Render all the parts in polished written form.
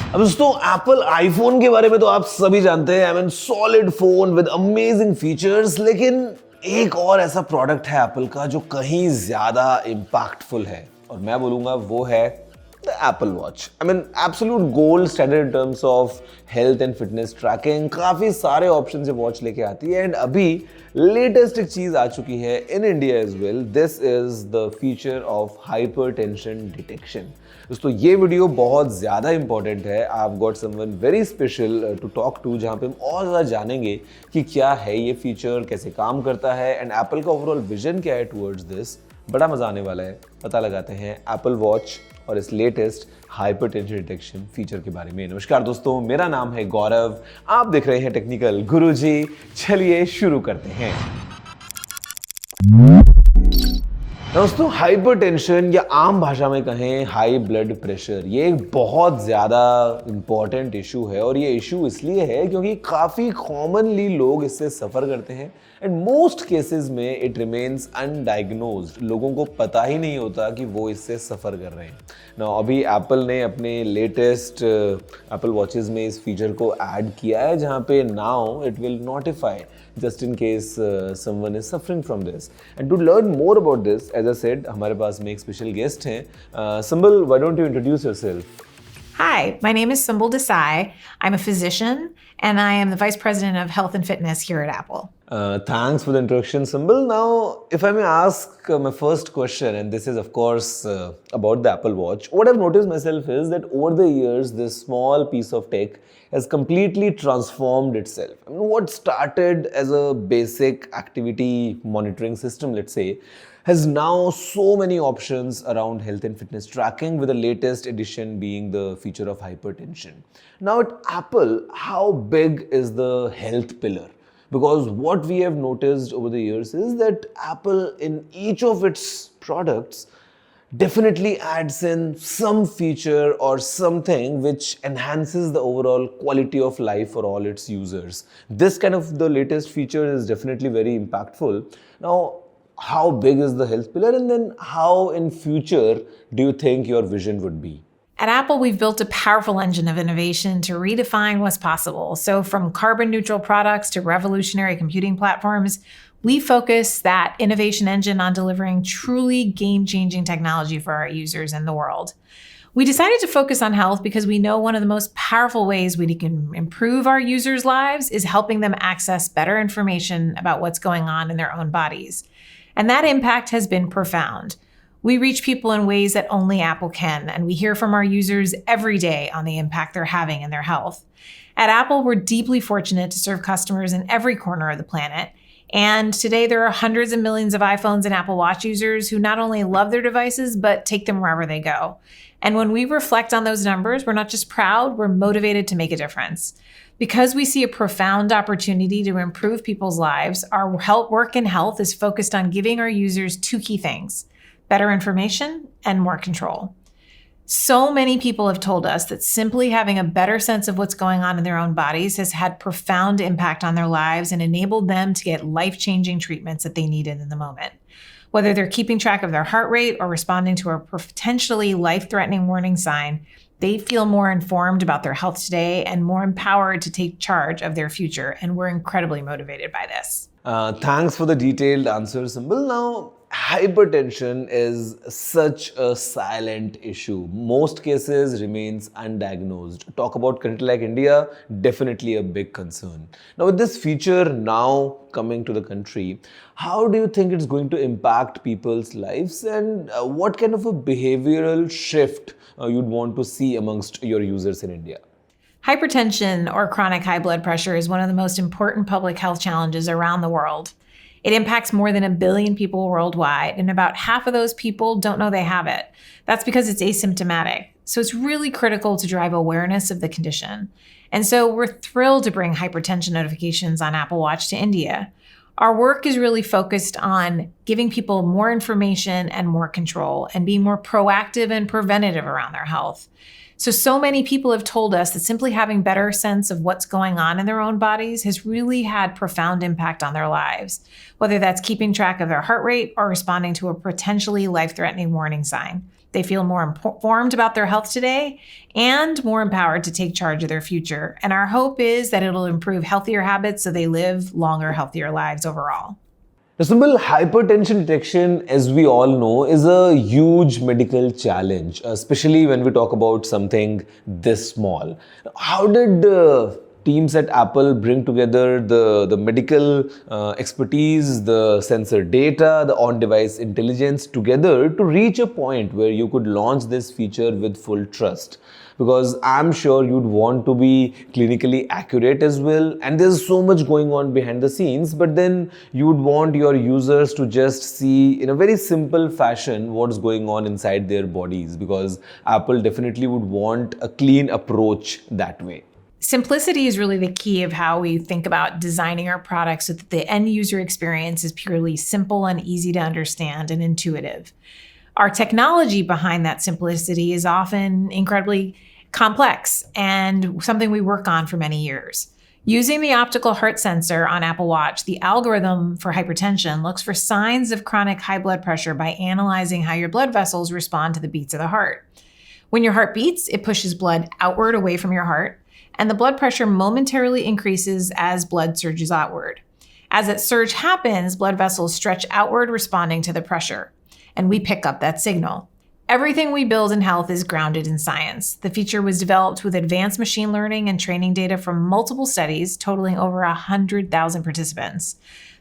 अब दोस्तों Apple iPhone के बारे में तो आप सभी जानते हैं। I mean solid phone with amazing features, लेकिन एक और ऐसा प्रोडक्ट है एप्पल का जो कहीं ज्यादा इम्पैक्टफुल है और मैं बोलूंगा वो है the Apple watch. I mean absolute gold standard in terms of health and fitness tracking. काफी सारे ऑप्शन ये वॉच लेके आती है एंड अभी लेटेस्ट एक चीज आ चुकी है in India as well. This is the feature of hypertension detection. दोस्तों ये वीडियो बहुत ज़्यादा इंपॉर्टेंट है। I got someone very special to talk to, जहाँ पे हम और ज़्यादा जानेंगे कि क्या है ये फीचर, कैसे काम करता है एंड एप्पल का ओवरऑल विजन क्या है टुवर्ड्स दिस। बड़ा मज़ा आने वाला है। पता लगाते हैं एप्पल वॉच और इस लेटेस्ट हाइपरटेंशन डिटेक्शन फीचर के बारे में। नमस्कार दोस्तों, मेरा नाम है गौरव, आप देख रहे हैं टेक्निकल गुरुजी। चलिए शुरू करते हैं। दोस्तों हाइपरटेंशन या आम भाषा में कहें हाई ब्लड प्रेशर, ये एक बहुत ज़्यादा इम्पॉर्टेंट इशू है और ये इशू इसलिए है क्योंकि काफ़ी कॉमनली लोग इससे सफ़र करते हैं एंड मोस्ट केसेस में इट रिमेन्स अनडायग्नोज्ड। लोगों को पता ही नहीं होता कि वो इससे सफ़र कर रहे हैं ना। अभी एप्पल ने अपने लेटेस्ट एप्पल वॉचेस में इस फीचर को ऐड किया है जहाँ पे now it will notify just in case someone is suffering from this. And to learn more about this, as I said, हमारे पास में एक स्पेशल गेस्ट हैं। Sumbul, why don't you introduce yourself? Hi, my name is Sumbul Desai. I'm a physician and I am the Vice President of Health and Fitness here at Apple. Thanks for the introduction, Sumbul. Now, if I may ask my first question, and this is of course about the Apple Watch, what I've noticed myself is that over the years, this small piece of tech has completely transformed itself. I mean, what started as a basic activity monitoring system, let's say, has now so many options around health and fitness tracking, with the latest addition being the feature of hypertension. Now at Apple, how big is the health pillar? Because what we have noticed over the years is that Apple in each of its products definitely adds in some feature or something which enhances the overall quality of life for all its users. This kind of the latest feature is definitely very impactful. Now, how big is the health pillar, and then how in future do you think your vision would be? At Apple, we've built a powerful engine of innovation to redefine what's possible. So from carbon neutral products to revolutionary computing platforms, we focus that innovation engine on delivering truly game-changing technology for our users and the world. We decided to focus on health because we know one of the most powerful ways we can improve our users' lives is helping them access better information about what's going on in their own bodies. And that impact has been profound. We reach people in ways that only Apple can, and we hear from our users every day on the impact they're having in their health. At Apple, we're deeply fortunate to serve customers in every corner of the planet. And today there are hundreds of millions of iPhones and Apple Watch users who not only love their devices, but take them wherever they go. And when we reflect on those numbers, we're not just proud, we're motivated to make a difference. Because we see a profound opportunity to improve people's lives, our work in health is focused on giving our users two key things: better information and more control. So many people have told us that simply having a better sense of what's going on in their own bodies has had profound impact on their lives and enabled them to get life-changing treatments that they needed in the moment. Whether they're keeping track of their heart rate or responding to a potentially life-threatening warning sign, they feel more informed about their health today and more empowered to take charge of their future, and we're incredibly motivated by this. Thanks for the detailed answer, Sumbul. Now, hypertension is such a silent issue. Most cases remains undiagnosed. Talk about country like India, definitely a big concern. Now with this feature now coming to the country, how do you think it's going to impact people's lives, and what kind of a behavioral shift you'd want to see amongst your users in India? Hypertension, or chronic high blood pressure, is one of the most important public health challenges around the world. It impacts more than 1 billion people worldwide, and about half of those people don't know they have it. That's because it's asymptomatic. So it's really critical to drive awareness of the condition. And so we're thrilled to bring hypertension notifications on Apple Watch to India. Our work is really focused on giving people more information and more control, and being more proactive and preventative around their health. So many people have told us that simply having better sense of what's going on in their own bodies has really had profound impact on their lives, whether that's keeping track of their heart rate or responding to a potentially life-threatening warning sign. They feel more informed about their health today and more empowered to take charge of their future. And our hope is that it'll improve healthier habits so they live longer, healthier lives overall. The simple hypertension detection, as we all know, is a huge medical challenge, especially when we talk about something this small. How did teams at Apple bring together the medical expertise, the sensor data, the on-device intelligence together to reach a point where you could launch this feature with full trust? Because I'm sure you'd want to be clinically accurate as well, and there's so much going on behind the scenes, but then you would want your users to just see in a very simple fashion what's going on inside their bodies, because Apple definitely would want a clean approach that way. Simplicity is really the key of how we think about designing our products so that the end user experience is purely simple and easy to understand and intuitive. Our technology behind that simplicity is often incredibly complex and something we work on for many years. Using the optical heart sensor on Apple Watch, the algorithm for hypertension looks for signs of chronic high blood pressure by analyzing how your blood vessels respond to the beats of the heart. When your heart beats, it pushes blood outward away from your heart, and the blood pressure momentarily increases as blood surges outward. As that surge happens, blood vessels stretch outward, responding to the pressure, and we pick up that signal. Everything we build in health is grounded in science. The feature was developed with advanced machine learning and training data from multiple studies totaling over 100,000 participants.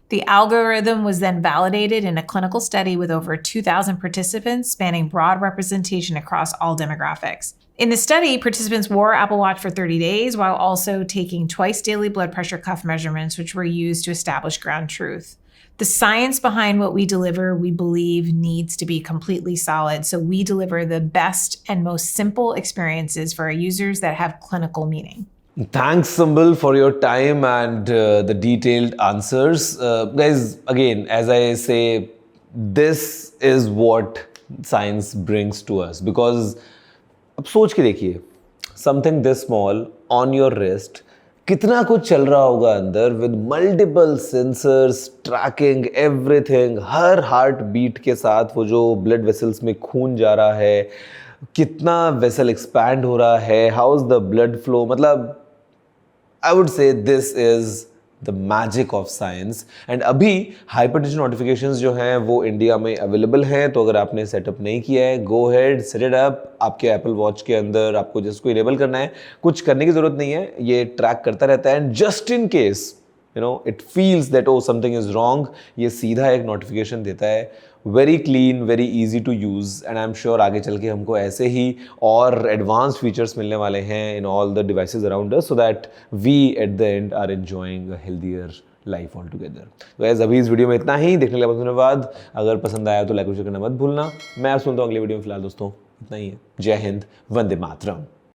The algorithm was then validated in a clinical study with over 2,000 participants spanning broad representation across all demographics. In the study, participants wore Apple Watch for 30 days while also taking twice daily blood pressure cuff measurements, which were used to establish ground truth. The science behind what we deliver, we believe, needs to be completely solid, so we deliver the best and most simple experiences for our users that have clinical meaning. Thanks, Sumbul, for your time and the detailed answers. Guys, again, as I say, this is what science brings to us. Because अब सोच के देखिए, something this small on your wrist, कितना कुछ चल रहा होगा अंदर with multiple sensors tracking everything, हर हार्ट बीट के साथ वो जो ब्लड वेसल्स में खून जा रहा है, कितना वेसल एक्सपैंड हो रहा है, how is the blood flow, मतलब I would say this is the magic of science. And अभी hypertension notifications जो हैं वो इंडिया में अवेलेबल हैं, तो अगर आपने सेटअप नहीं किया है, go ahead, set it up. आपके एप्पल वॉच के अंदर आपको जिसको इनेबल करना है, कुछ करने की ज़रूरत नहीं है, ये ट्रैक करता रहता है. And just in case it feels that oh something is wrong, ये सीधा एक नोटिफिकेशन देता है. Very clean, very easy to use, and I am sure आगे चल के हमको ऐसे ही और एडवांस फीचर्स मिलने वाले हैं in all the devices around us, so that we at the end are enjoying a healthier life all together. वैसे अभी इस वीडियो में इतना ही. देखने के लिए बहुत धन्यवाद. अगर पसंद आया तो लाइक और शेयर करना मत भूलना. मैं आप सुनता हूँ अगले वीडियो में. फिलहाल दोस्तों इतना ही है. जय हिंद, वंदे मातरम.